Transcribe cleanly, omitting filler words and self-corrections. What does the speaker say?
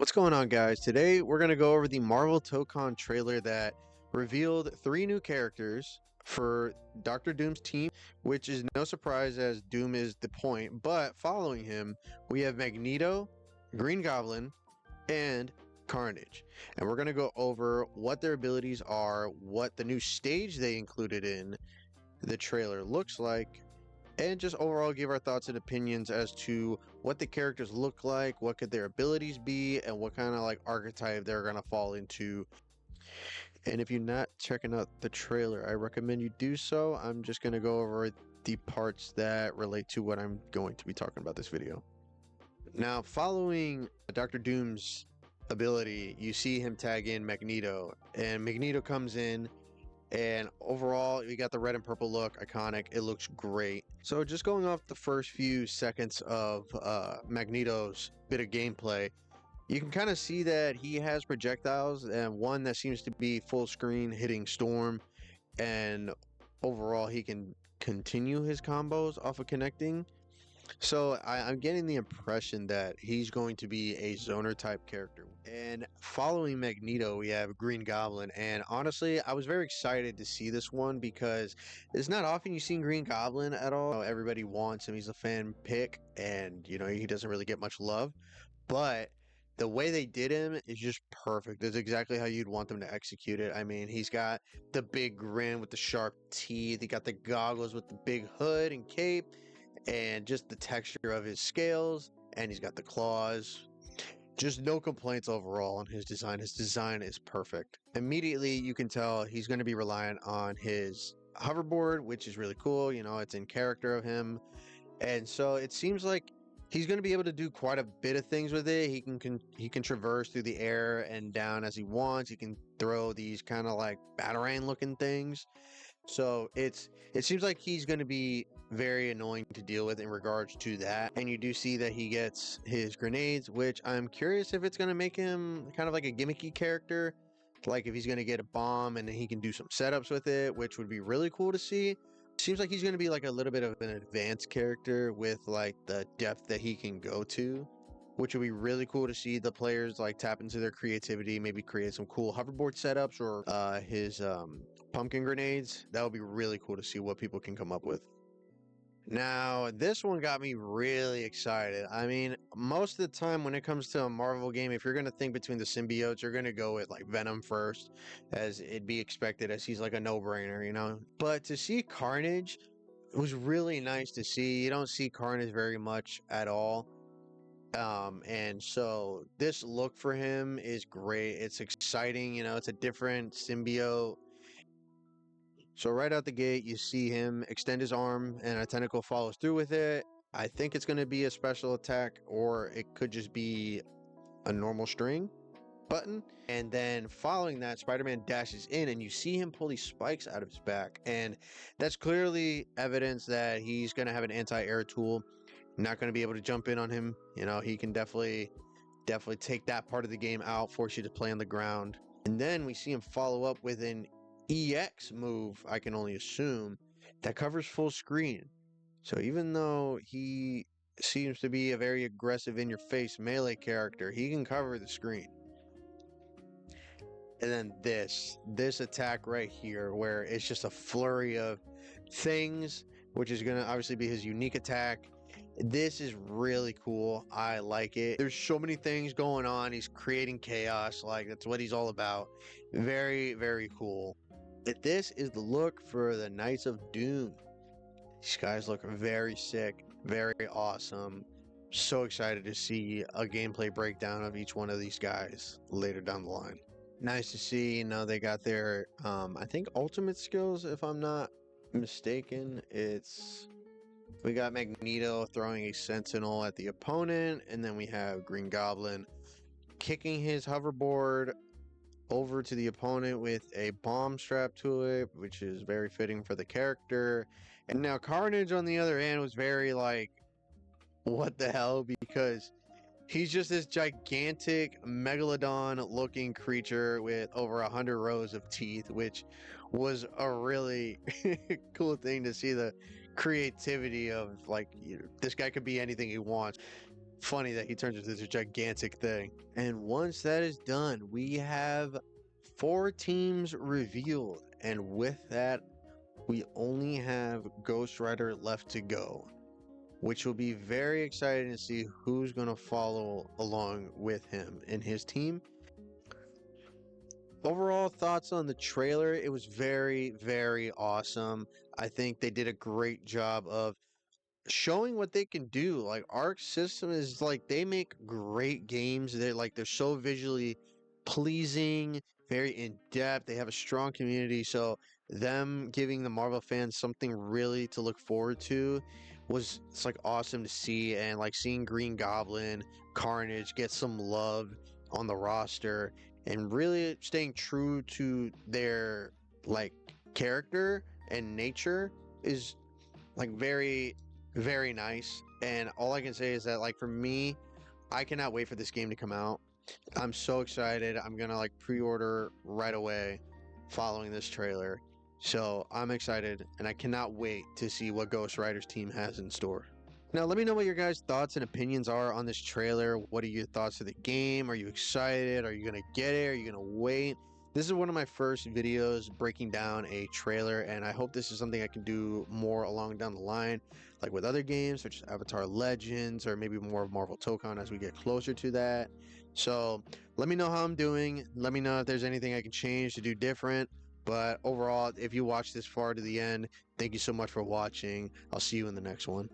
What's going on, guys? Today we're going to go over the Marvel Tokon trailer that revealed three new characters for Doctor Doom's team, which is no surprise as Doom is the point. But following him, we have Magneto, Green Goblin, and Carnage. And we're going to go over what their abilities are, what the new stage they included in the trailer looks like, and just overall give our thoughts and opinions as to what the characters look like, what could their abilities be, and what kind of like archetype they're gonna fall into. And if you're not checking out the trailer, I recommend you do so. I'm just gonna go over the parts that relate to what I'm going to be talking about this video. Now, following Doctor Doom's ability, you see him tag in Magneto, and Magneto comes in. And overall, we got the red and purple look, iconic. It looks great. So just going off the first few seconds of Magneto's bit of gameplay, you can kind of see that he has projectiles, and one that seems to be full screen hitting Storm, and overall he can continue his combos off of connecting. So I'm getting the impression that he's going to be a zoner type character. And following Magneto, we have Green Goblin. And honestly, I was very excited to see this one because it's not often you see Green Goblin at all. Everybody wants him. He's a fan pick, and he doesn't really get much love. But the way they did him is just perfect. It's exactly how you'd want them to execute it. I mean, he's got the big grin with the sharp teeth. He got the goggles with the big hood and cape, and just the texture of his scales, and he's got the claws. Just no complaints overall on his design. His design is perfect. Immediately you can tell he's going to be reliant on his hoverboard, which is really cool. It's in character of him, and so it seems like he's going to be able to do quite a bit of things with it. He can traverse through the air and down as he wants. He can throw these kind of like batarang looking things. So it seems like he's going to be very annoying to deal with in regards to that. And you do see that he gets his grenades, which I'm curious if it's going to make him kind of like a gimmicky character. Like if he's going to get a bomb and then he can do some setups with it, which would be really cool to see. Seems like he's going to be like a little bit of an advanced character with like the depth that he can go to, which would be really cool to see the players like tap into their creativity, maybe create some cool hoverboard setups or his pumpkin grenades. That would be really cool to see what people can come up with. Now, this one got me really excited. I mean, most of the time when it comes to a Marvel game, if you're going to think between the symbiotes, you're going to go with like Venom first, as it'd be expected, as he's like a no-brainer. But to see Carnage was really nice to see. You don't see Carnage very much at all. And so this look for him is great. It's exciting, it's a different symbiote. So right out the gate, you see him extend his arm and a tentacle follows through with it. I think it's going to be a special attack, or it could just be a normal string button. And then following that, Spider-Man dashes in and you see him pull these spikes out of his back. And that's clearly evidence that he's going to have an anti-air tool. Not going to be able to jump in on him. He can definitely take that part of the game out, force you to play on the ground. And then we see him follow up with an EX move, I can only assume, that covers full screen. So even though he seems to be a very aggressive in your face melee character, he can cover the screen. And then this attack right here, where it's just a flurry of things, which is going to obviously be his unique attack. This is really cool. I like it. There's so many things going on. He's creating chaos. Like, that's what he's all about. Very, very cool. This is the look for the Knights of Doom. These guys look very sick, very awesome. So excited to see a gameplay breakdown of each one of these guys later down the line. Nice to see, they got their, I think ultimate skills, if I'm not mistaken. We got Magneto throwing a sentinel at the opponent, and then we have Green Goblin kicking his hoverboard over to the opponent with a bomb strapped to it, which is very fitting for the character. And now Carnage, on the other hand, was very like, what the hell? Because he's just this gigantic megalodon looking creature with over 100 rows of teeth, which was a really cool thing to see, the creativity of like, this guy could be anything he wants. funny that he turns into this gigantic thing. And once that is done, we have 4 teams revealed. And with that, we only have Ghost Rider left to go, which will be very exciting to see who's going to follow along with him and his team. Overall thoughts on the trailer, it was very, very awesome. I think they did a great job of showing what they can do. Like Arc System is like they make great games. They're so visually pleasing, very in depth. They have a strong community. So them giving the Marvel fans something really to look forward to was it's like awesome to see. And like seeing Green Goblin, Carnage get some love on the roster and really staying true to their like character and nature is like very very nice. And all I can say is that like for me, I cannot wait for this game to come out. I'm so excited. I'm gonna like pre-order right away following this trailer. So I'm excited and I cannot wait to see what Ghost Rider's team has in store. Now, let me know what your guys' thoughts and opinions are on this trailer. What are your thoughts of the game? Are you excited? Are you going to get it? Are you going to wait? This is one of my first videos breaking down a trailer, and I hope this is something I can do more along down the line, like with other games such as Avatar Legends or maybe more of Marvel Tokon as we get closer to that. So let me know how I'm doing. Let me know if there's anything I can change to do different. But overall, if you watch this far to the end, thank you so much for watching. I'll see you in the next one.